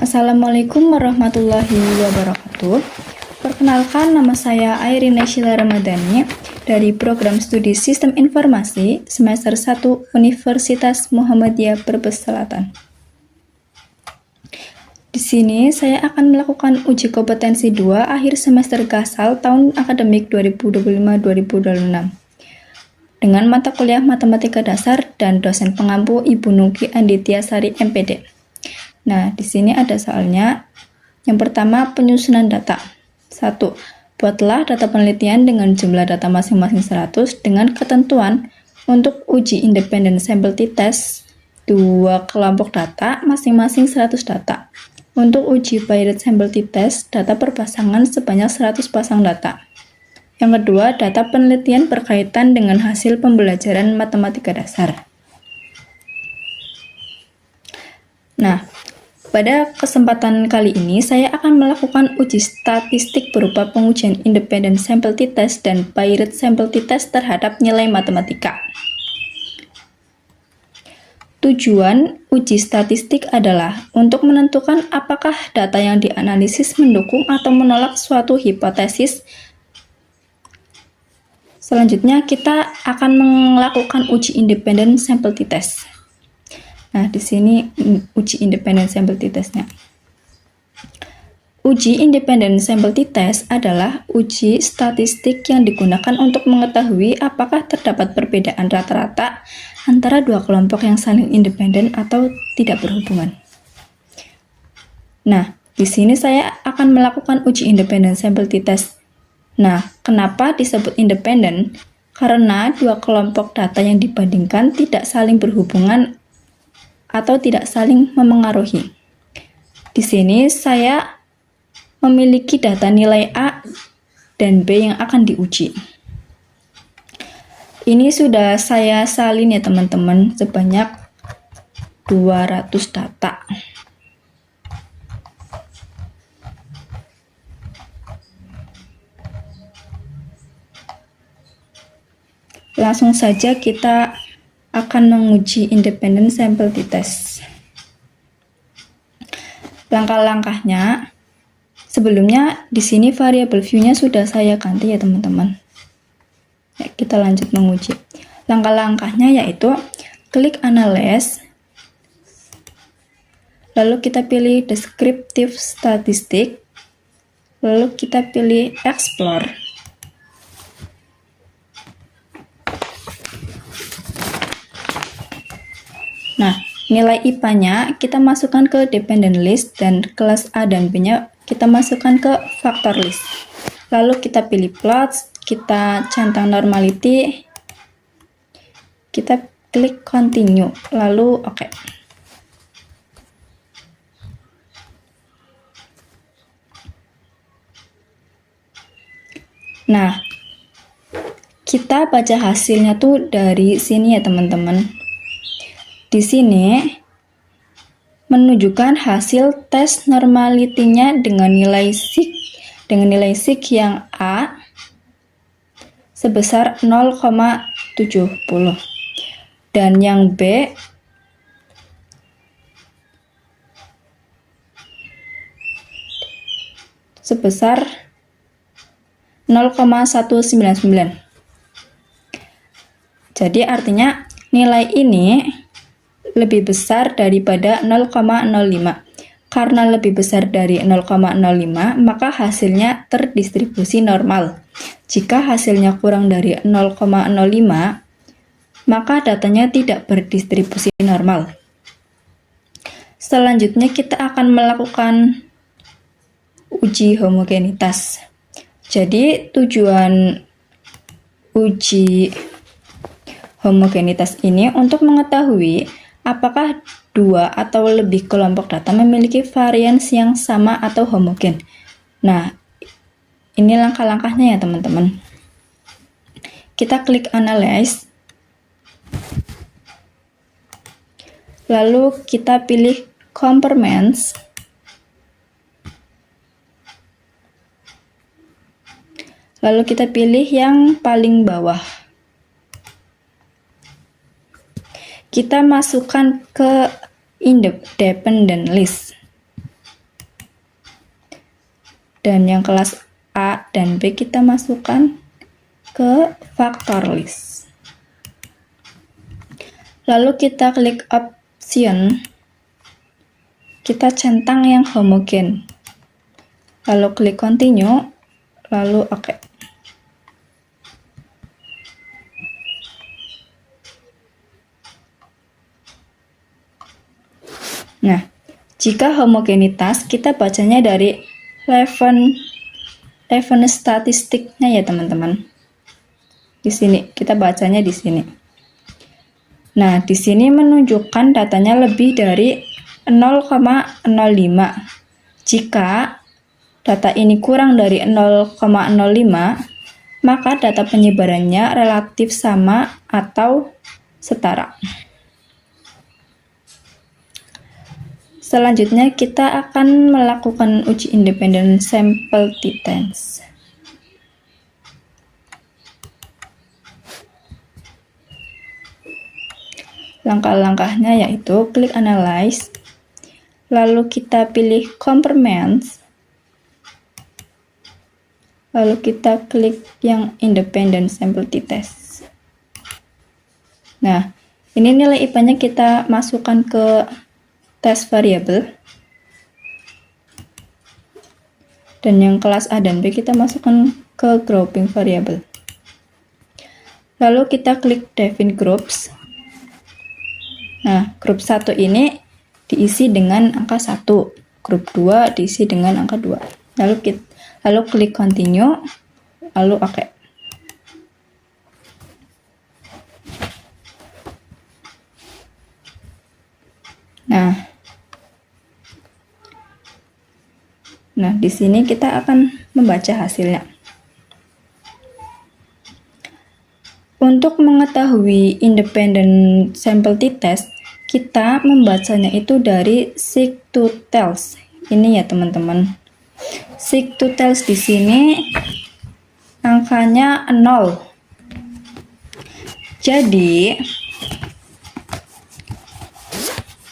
Assalamualaikum warahmatullahi wabarakatuh. Perkenalkan, nama saya Airina Sheila Ramadhani dari Program Studi Sistem Informasi semester 1 Universitas Muhammadiyah Brebes Selatan. Di sini saya akan melakukan uji kompetensi 2 akhir semester Gasal tahun akademik 2025-2026 dengan mata kuliah Matematika Dasar dan dosen pengampu Ibu Nugi Anditya Sari MPD. Nah, di sini ada soalnya. Yang pertama, penyusunan data. 1. Buatlah data penelitian dengan jumlah data masing-masing 100 dengan ketentuan untuk uji independen sampel t-test 2 kelompok data masing-masing 100 data. Untuk uji paired sampel t-test, data per pasangan sebanyak 100 pasang data. Yang kedua, data penelitian berkaitan dengan hasil pembelajaran matematika dasar. Nah, pada kesempatan kali ini saya akan melakukan uji statistik berupa pengujian independen sampel t-test dan paired sampel t-test terhadap nilai matematika. Tujuan uji statistik adalah untuk menentukan apakah data yang dianalisis mendukung atau menolak suatu hipotesis. Selanjutnya kita akan melakukan uji independen sampel t-test. Nah, di sini uji independen sampel t-testnya. Uji independen sampel t-test adalah uji statistik yang digunakan untuk mengetahui apakah terdapat perbedaan rata-rata antara dua kelompok yang saling independen atau tidak berhubungan. Nah, di sini saya akan melakukan uji independen sampel t-test. Nah, kenapa disebut independen? Karena dua kelompok data yang dibandingkan tidak saling berhubungan atau tidak saling memengaruhi. Di sini saya memiliki data nilai A dan B yang akan diuji. Ini sudah saya salin ya teman-teman, sebanyak 200 data. Langsung saja kita akan menguji independen sampel t-test. Langkah-langkahnya, sebelumnya di sini variabel view-nya sudah saya ganti ya teman-teman. Ya, kita lanjut menguji. Langkah-langkahnya yaitu klik Analyze, lalu kita pilih Descriptive Statistic, lalu kita pilih Explore. Nah, nilai IPA-nya kita masukkan ke dependent list dan kelas A dan B-nya kita masukkan ke factor list. Lalu kita pilih plots, kita centang normality, kita klik continue, lalu oke. Nah, kita baca hasilnya tuh dari sini ya teman-teman. Di sini menunjukkan hasil tes normality-nya dengan nilai sig yang A sebesar 0,70 dan yang B sebesar 0,199. Jadi artinya nilai ini lebih besar daripada 0,05. Karena lebih besar dari 0,05, maka hasilnya terdistribusi normal. Jika hasilnya kurang dari 0,05, maka datanya tidak berdistribusi normal. Selanjutnya kita akan melakukan uji homogenitas. Jadi tujuan uji homogenitas ini untuk mengetahui apakah dua atau lebih kelompok data memiliki varians yang sama atau homogen. Nah, ini langkah-langkahnya ya teman-teman. Kita klik Analyze, lalu kita pilih Compartments, lalu kita pilih yang paling bawah. Kita masukkan ke independent list. Dan yang kelas A dan B kita masukkan ke factor list. Lalu kita klik option, kita centang yang homogen, lalu klik continue, lalu oke. Nah, jika homogenitas kita bacanya dari level statistiknya ya teman-teman. Di sini kita bacanya di sini. Nah, di sini menunjukkan datanya lebih dari 0,05. Jika data ini kurang dari 0,05, maka data penyebarannya relatif sama atau setara. Selanjutnya kita akan melakukan uji independen sample t-test. Langkah-langkahnya yaitu klik analyze, lalu kita pilih complements, lalu kita klik yang independent sample t-test. Nah, ini nilai IPA-nya kita masukkan ke test variable, dan yang kelas A dan B kita masukkan ke grouping variable. Lalu kita klik define groups. Nah, grup 1 ini diisi dengan angka 1, grup 2 diisi dengan angka 2. Lalu klik continue, lalu oke. Nah, di sini kita akan membaca hasilnya. Untuk mengetahui independent sample t-test, kita membacanya itu dari seek to tells. Ini ya teman-teman. Seek to tells di sini angkanya 0. Jadi,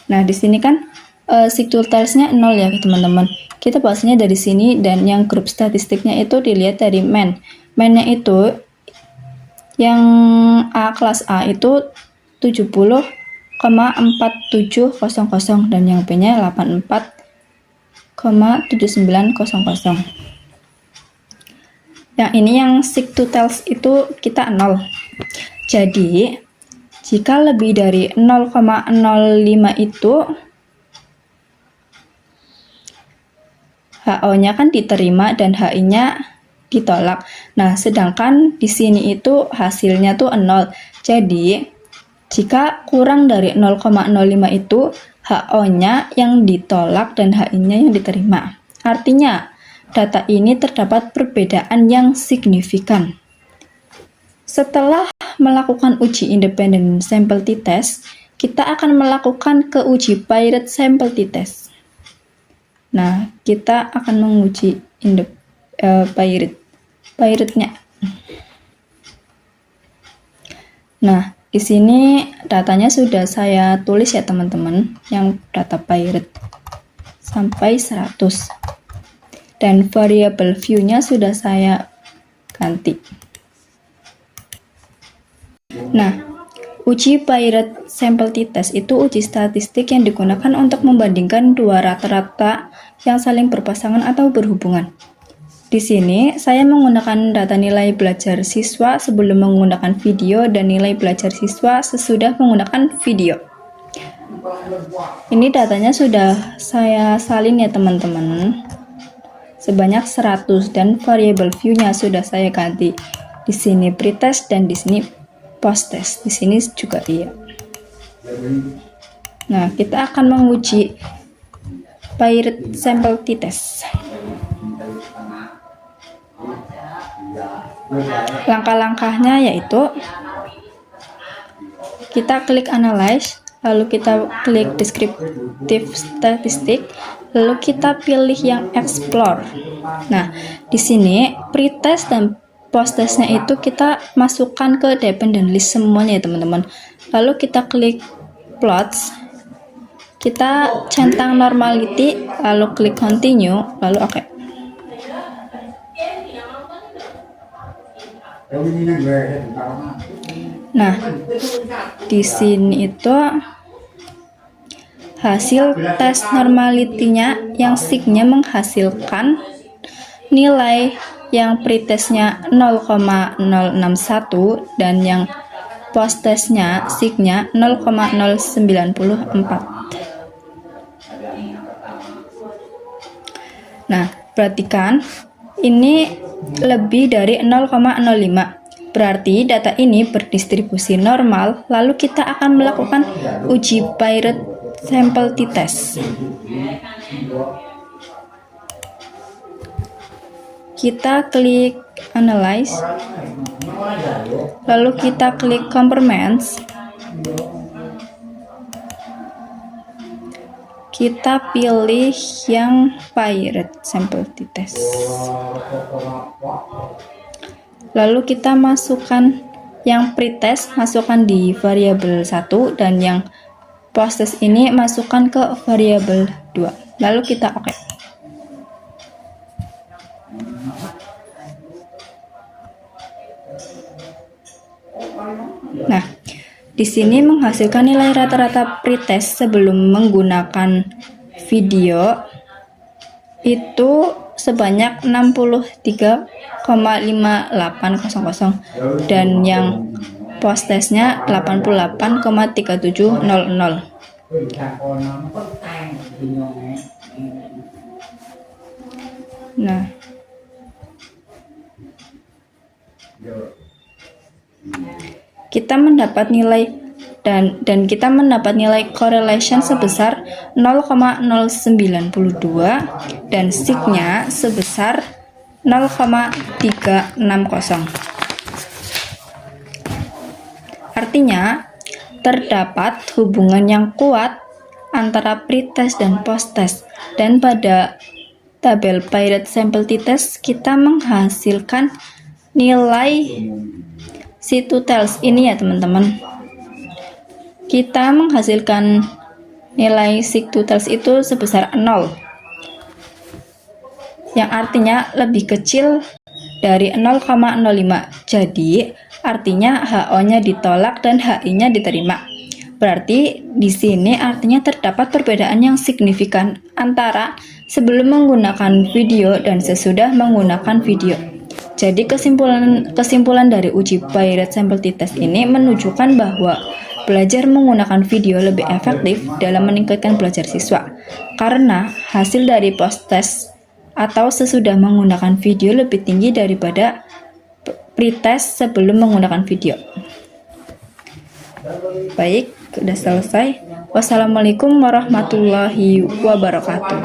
nah di sini kan seek to tells-nya 0 ya teman-teman. Kita bahasanya dari sini, dan yang grup statistiknya itu dilihat dari main. Mainnya itu yang A kelas A itu 70,4700 dan yang B-nya 84,7900. Yang ini yang seek to tells itu kita 0. Jadi, jika lebih dari 0,05 itu HO-nya kan diterima dan HI-nya ditolak. Nah, sedangkan di sini itu hasilnya tuh 0. Jadi, jika kurang dari 0,05 itu HO-nya yang ditolak dan HI-nya yang diterima. Artinya, data ini terdapat perbedaan yang signifikan. Setelah melakukan uji independent sample t-test, kita akan melakukan uji paired sample t-test. Nah, kita akan menguji pairednya. Nah, di sini datanya sudah saya tulis ya teman-teman, yang data paired sampai 100. Dan variable view-nya sudah saya ganti. Nah, uji paired sample t-test itu uji statistik yang digunakan untuk membandingkan dua rata-rata yang saling berpasangan atau berhubungan. Di sini saya menggunakan data nilai belajar siswa sebelum menggunakan video dan nilai belajar siswa sesudah menggunakan video. Ini datanya sudah saya salin ya teman-teman, sebanyak 100, dan variable view-nya sudah saya ganti. Di sini pretest dan di sini posttest. Di sini juga iya. Nah, kita akan menguji paired sample t-test. Langkah-langkahnya yaitu kita klik analyze, lalu kita klik descriptive statistic, lalu kita pilih yang explore. Nah, di sini pretest dan posttestnya itu kita masukkan ke dependent list semuanya ya teman-teman. Lalu kita klik plots, kita centang normality, lalu klik continue, lalu oke. Nah, di sini itu hasil tes normality-nya yang sig-nya menghasilkan nilai yang pretestnya 0,061 dan yang posttestnya sig-nya 0,094. Nah, perhatikan ini lebih dari 0,05. Berarti data ini berdistribusi normal, lalu kita akan melakukan uji Piret sampel t-test. Kita klik Analyze, lalu kita klik Compartments. Kita pilih yang Piret sampel t-test. Lalu kita masukkan yang pretest, masukkan di variabel 1, dan yang posttest ini masukkan ke variabel 2. Lalu kita oke. Nah, di sini menghasilkan nilai rata-rata pretest sebelum menggunakan video itu sebanyak 63,5800 dan yang posttestnya 88,3700. Nah, kita mendapat nilai dan kita mendapat nilai correlation sebesar 0,092 dan sig-nya sebesar 0,360. Artinya terdapat hubungan yang kuat antara pretest dan posttest, dan pada tabel Piret sampel t-test kita menghasilkan nilai C2-TELS ini ya teman-teman. Kita menghasilkan nilai sig2-TELS itu sebesar 0, yang artinya lebih kecil dari 0,05. Jadi artinya HO-nya ditolak dan HI-nya diterima. Berarti di sini artinya terdapat perbedaan yang signifikan antara sebelum menggunakan video dan sesudah menggunakan video. Jadi kesimpulan dari uji Piret sampel t-test ini menunjukkan bahwa belajar menggunakan video lebih efektif dalam meningkatkan belajar siswa, karena hasil dari post-test atau sesudah menggunakan video lebih tinggi daripada pretest sebelum menggunakan video. Baik, sudah selesai. Wassalamualaikum warahmatullahi wabarakatuh.